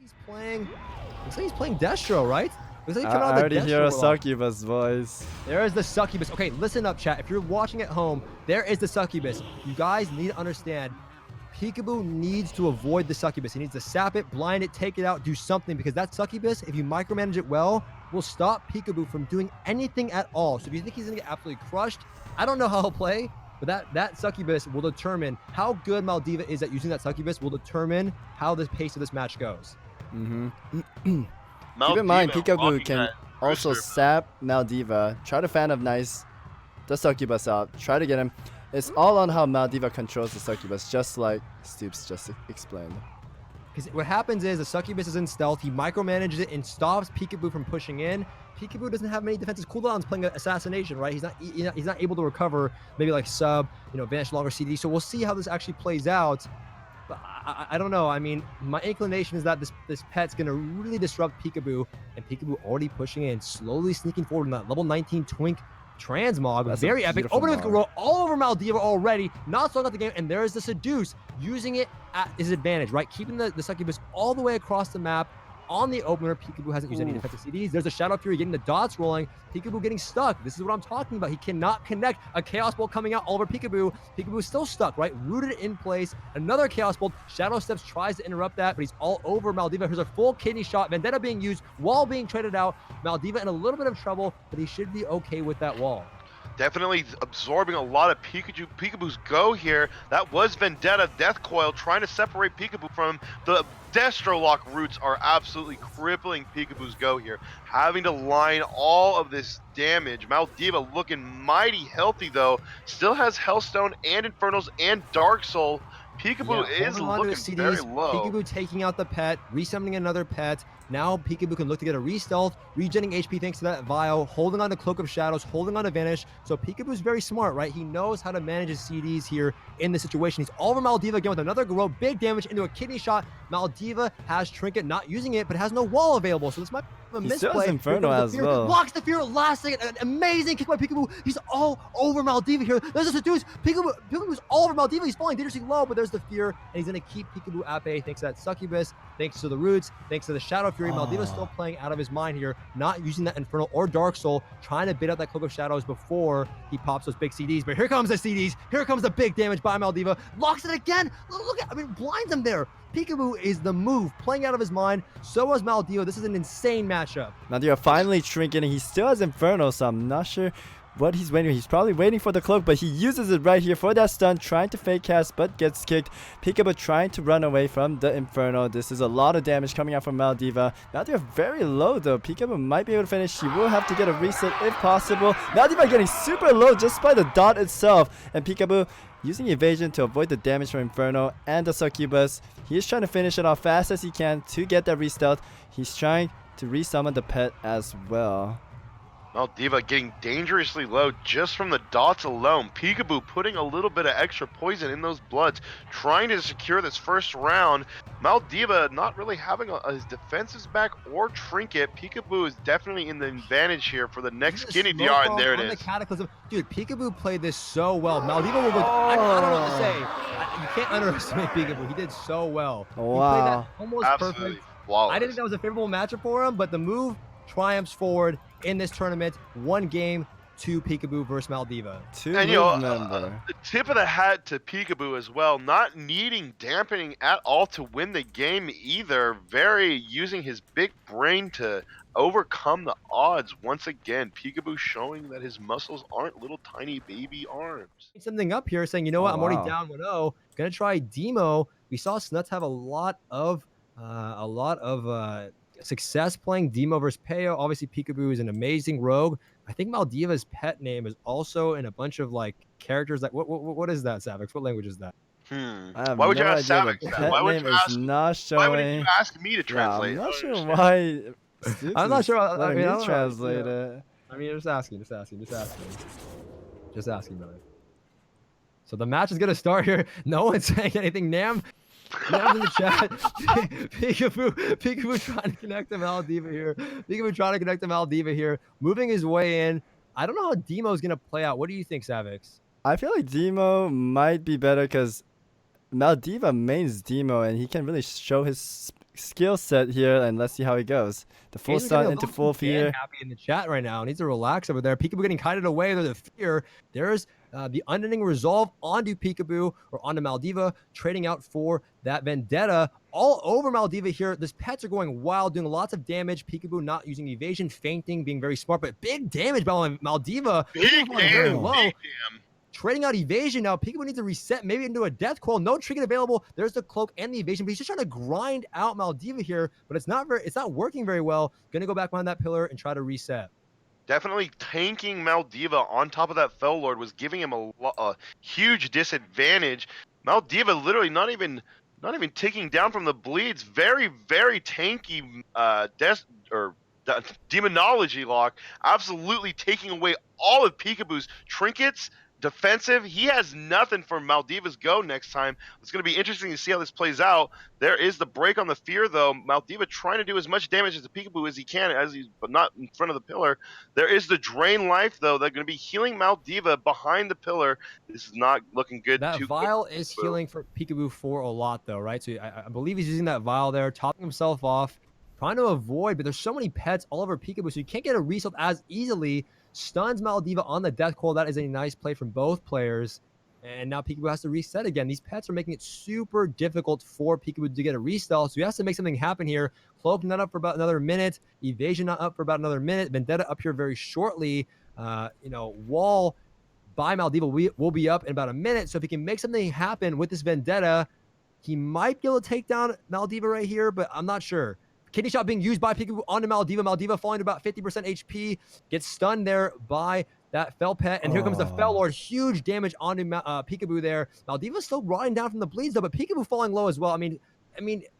He's playing. Looks like he's playing Destro, right? Looks like he's I coming out already the hear a Destro warlock. succubus voice. There is the succubus. Okay, listen up, chat. If you're watching at home, there is the succubus. You guys need to understand. Pikaboo needs to avoid the succubus. He needs to sap it, blind it, take it out, do something, because that succubus, if you micromanage it well, will stop Pikaboo from doing anything at all. So if you think he's gonna get absolutely crushed, I don't know how he'll play, but that succubus will determine how good Maldiva is at using that succubus, will determine how the pace of this match goes. Keep in mind, Pikaboo can also sap Maldiva, try to fan of nice the succubus out, try to get him. It's all on how Maldiva controls the succubus, just like Stoops just explained. Because what happens is the succubus is in stealth, he micromanages it and stops Pikaboo from pushing in. Pikaboo doesn't have many defensive cooldowns playing assassination, right? He's not able to recover maybe like sub, vanish longer CD. So we'll see how this actually plays out. But I don't know. I mean, my inclination is that this pet's gonna really disrupt Pikaboo, and Pikaboo already pushing in, slowly sneaking forward in that level 19 Twink Transmog. That's very epic. Opening with Garo all over Maldiva already. Not slowing out the game. And there's the Seduce, using it at his advantage, right? Keeping the succubus all the way across the map. On the opener, Pikaboo hasn't used any defensive CDs. There's a Shadow Fury getting the dots rolling. Pikaboo getting stuck. This is what I'm talking about. He cannot connect. A Chaos Bolt coming out all over Pikaboo. Pikaboo is still stuck, right? Rooted in place. Another Chaos Bolt. Shadow Steps tries to interrupt that, but he's all over Maldiva. Here's a full kidney shot. Vendetta being used while being traded out. Maldiva in a little bit of trouble, but he should be okay with that wall. Definitely absorbing a lot of Pikaboo's go here. That was Vendetta, Death Coil, trying to separate Pikaboo from the Destro Lock roots are absolutely crippling Pikaboo's go here. Having to line all of this damage. Maldiva looking mighty healthy though. Still has Hellstone and Infernals and Dark Soul. Pikaboo is looking very low. Pikaboo taking out the pet, resummoning another pet. Now Pikaboo can look to get a re-stealth, regenning HP thanks to that Vial, holding on to Cloak of Shadows, holding on to Vanish. So Pikaboo's very smart, right? He knows how to manage his CDs here in this situation. He's all over Maldiva again with another Garo, big damage into a kidney shot. Maldiva has Trinket, not using it, but has no wall available. So this might be a misplay. Inferno as well. Blocks the fear last second. An amazing kick by Pikaboo. He's all over Maldiva here. There's a Seduce. Pikaboo's all over Maldiva. He's falling dangerously low, but there's the fear, and he's going to keep Pikaboo at bay thanks to that succubus, thanks to the roots, thanks to the Shadow Fury. Maldiva's still playing out of his mind here, not using that Infernal or Dark Soul, trying to bait out that Cloak of Shadows before he pops those big CDs. But here comes the CDs. Here comes the big damage by Maldiva. Locks it again. Look at, blinds him there. Pikaboo is the move, playing out of his mind. So was Maldiva. This is an insane matchup. Maldiva finally shrinking, and he still has Inferno, so I'm not sure what he's waiting for. He's probably waiting for the cloak, but he uses it right here for that stun, trying to fake cast, but gets kicked. Pikaboo trying to run away from the Inferno. This is a lot of damage coming out from Maldiva. Maldiva very low though. Pikaboo might be able to finish. She will have to get a reset if possible. Maldiva getting super low just by the dot itself, and Pikaboo using evasion to avoid the damage from Inferno and the succubus. He is trying to finish it off fast as he can to get that re-stealth. He's trying to resummon the pet as well. Maldiva getting dangerously low just from the dots alone. Pikaboo putting a little bit of extra poison in those bloods, trying to secure this first round. Maldiva not really having his defenses back or Trinket. Pikaboo is definitely in the advantage here for the next skinny DR, and there it is. The Cataclysm. Dude, Pikaboo played this so well. Maldiva will go. I don't know what to say. You can't underestimate Pikaboo. He did so well. Wow. He played that almost Absolutely perfect. flawless. I didn't think that was a favorable matchup for him, but the move triumphs forward in this tournament. One game to Pikaboo versus Maldiva. And the tip of the hat to Pikaboo as well, not needing dampening at all to win the game either. Very using his big brain to overcome the odds. Once again, Pikaboo showing that his muscles aren't little tiny baby arms. Something up here saying, you know what, I'm already down 1-0. Gonna try Demo. We saw Snuts have a lot of success playing Demo versus Peo. Obviously, Pikaboo is an amazing rogue. I think Maldiva's pet name is also in a bunch of like characters. Like what is that, Savix? What language is that? Why would you ask Savix? Why would you ask me to translate? I'm not sure why. I'm not sure. I mean, translate it. I mean, just asking, brother. So the match is gonna start here. No one's saying anything. Nam's in the chat. Pikaboo trying to connect to Maldiva here. Moving his way in. I don't know how Demo's gonna play out. What do you think, Savix? I feel like Demo might be better because Maldiva mains Demo, and he can really show his skill set here, and let's see how it goes. The full He's getting stun a into little full too fear. happy in the chat right now. Needs to relax over there. Pikaboo getting kited away. There's the fear. There's the unending resolve onto Pikaboo or onto Maldiva, trading out for that vendetta all over Maldiva here. These pets are going wild, doing lots of damage. Pikaboo not using evasion, fainting, being very smart, but big damage by Maldiva. Big Very damn, low. big damn. Trading out evasion now. Pikaboo needs to reset, maybe into a death coil. No trinket available. There's the cloak and the evasion, but he's just trying to grind out Maldiva here. But it's not working very well. Gonna go back behind that pillar and try to reset. Definitely tanking Maldiva on top of that Fell Lord was giving him a huge disadvantage. Maldiva literally not even taking down from the bleeds. Very, very tanky demonology lock. Absolutely taking away all of Pikaboo's trinkets. Defensive, he has nothing for Maldiva's go next time. It's going to be interesting to see how this plays out. There is the break on the fear, though. Maldiva trying to do as much damage as the Pikaboo as he can, but not in front of the pillar. There is the drain life, though. They're going to be healing Maldiva behind the pillar. This is not looking good. That vial is healing for Pikaboo for a lot, though, right? So I believe he's using that vial there, topping himself off, trying to avoid, but there's so many pets all over Pikaboo, so you can't get a reset as easily. Stuns Maldiva on the death coil. That is a nice play from both players. And now Pikaboo has to reset again. These pets are making it super difficult for Pikaboo to get a restyle, so he has to make something happen here. Cloak not up for about another minute. Evasion not up for about another minute. Vendetta up here very shortly. Wall by Maldiva will be up in about a minute, so if he can make something happen with this Vendetta, he might be able to take down Maldiva right here, but I'm not sure. Kidney shot being used by Pikaboo onto Maldiva. Maldiva falling to about 50% HP. Gets stunned there by that Fell Pet. And here comes the Fell Lord. Huge damage onto Pikaboo there. Maldiva's still rotting down from the bleeds, though, but Pikaboo falling low as well. I mean,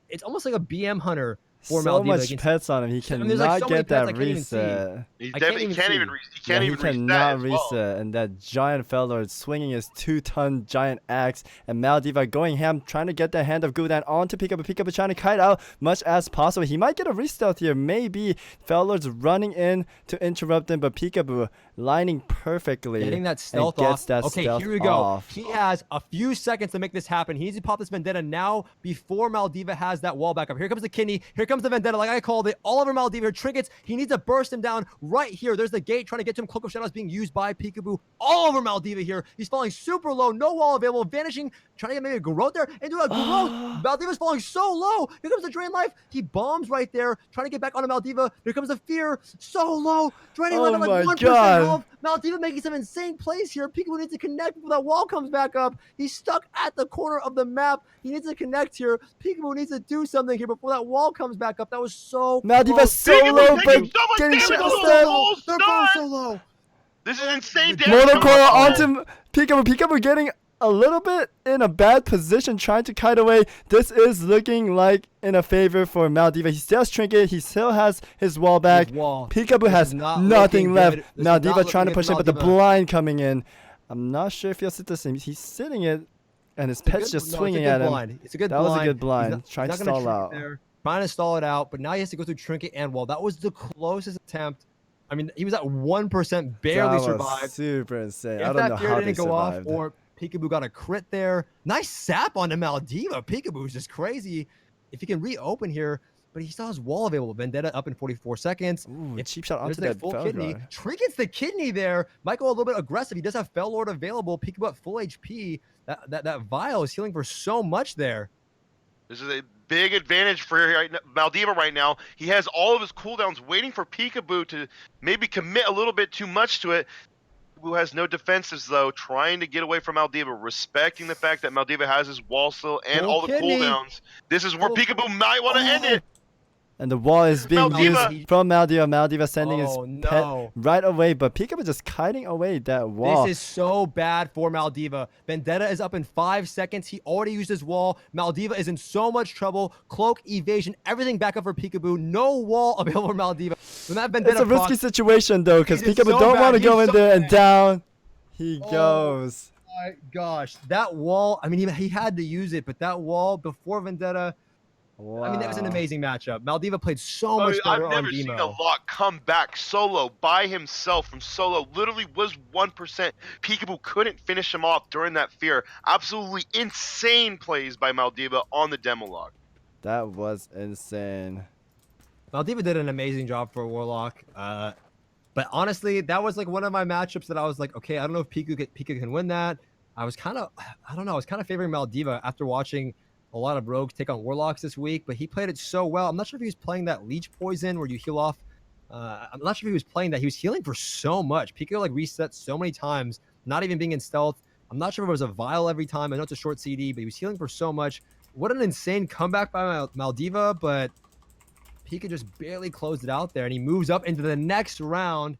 it's almost like a BM hunter for So Maldiva. much pets on him. He cannot get that reset. He can't even He cannot reset. Well. And that giant Fell Lord swinging his 2-ton giant axe. And Maldiva going ham, trying to get the hand of Gul'dan onto Pikaboo. Pikaboo trying to kite out much as possible. He might get a restart here. Maybe Fell Lord's running in to interrupt him, but Pikaboo lining perfectly. Getting that stealth off. Okay, here we go. Off. He has a few seconds to make this happen. He needs to pop this Vendetta now before Maldiva has that wall back up. Here comes the kidney. Here comes the Vendetta, like I called it. All over Maldiva. Trinkets. He needs to burst him down right here. There's the gate trying to get to him. Cloak of Shadows being used by Pikaboo all over Maldiva here. He's falling super low. No wall available. Vanishing. Trying to get maybe a growth there. Into a growth. Maldiva's falling so low. Here comes the Drain Life. He bombs right there. Trying to get back onto Maldiva. Here comes the Fear. So low. Draining Life at like 1% health. Maldiva making some insane plays here. Pikaboo needs to connect before that wall comes back up. He's stuck at the corner of the map. He needs to connect here. Pikaboo needs to do something here before that wall comes back up. That was so Maldiva's so low, but getting shit low. They're both so low. This is insane damage. Monocoil onto Pikaboo. Pikaboo getting a little bit in a bad position, trying to kite away. This is looking like in a favor for Maldiva. He still has Trinket. He still has his wall back. Pikaboo has nothing left. Maldiva trying to push in, but the blind coming in. I'm not sure if he'll sit the same. He's sitting it, and his pet's just swinging at him. It's a good that blind. was a good blind. Trying to stall out. Trying to stall it out, but now he has to go through Trinket and wall. That was the closest attempt. I mean, he was at 1%, barely survived. Super insane. If I don't know how they didn't go off, survived. or Pikaboo got a crit there. Nice sap onto Maldiva. Pikaboo is just crazy. If he can reopen here, but he still has wall available. Vendetta up in 44 seconds. Ooh, cheap shot onto that that full Fell kidney. Lord. Trinket's the kidney there. Might go a little bit aggressive. He does have Fell Lord available. Pikaboo at full HP. That vial is healing for so much there. This is a big advantage for Maldiva right now. He has all of his cooldowns waiting for Pikaboo to maybe commit a little bit too much to it. Pikaboo has no defenses, though, trying to get away from Maldiva, respecting the fact that Maldiva has his wall still and all the cooldowns. This is where Pikaboo might want to end it. And the wall is being used from Maldiva. Maldiva sending his pet right away, but Pikaboo just kiting away that wall. This is so bad for Maldiva. Vendetta is up in 5 seconds. He already used his wall. Maldiva is in so much trouble. Cloak, evasion, everything back up for Pikaboo. No wall available for Maldiva. When that Vendetta it's a risky situation, though, because Pikaboo so don't want to go in there, bad. and down he goes. Oh my gosh. That wall, I mean, he had to use it, but that wall before Vendetta, wow. I mean, that was an amazing matchup. Maldiva played so much better on Demo. I've never seen a lock come back solo by himself from solo. Literally was 1%. Pikaboo couldn't finish him off during that fear. Absolutely insane plays by Maldiva on the demo log. That was insane. Maldiva did an amazing job for Warlock. But honestly, that was like one of my matchups that I was like, okay, I don't know if Pika can win that. I was kind of, I don't know, I was kind of favoring Maldiva after watching a lot of rogues take on Warlocks this week, but he played it so well. I'm not sure if he was playing that Leech Poison where you heal off. I'm not sure if he was playing that. He was healing for so much. Pika like reset so many times, not even being in stealth. I'm not sure if it was a vial every time. I know it's a short CD, but he was healing for so much. What an insane comeback by Maldiva, but Pika just barely closed it out there, and he moves up into the next round.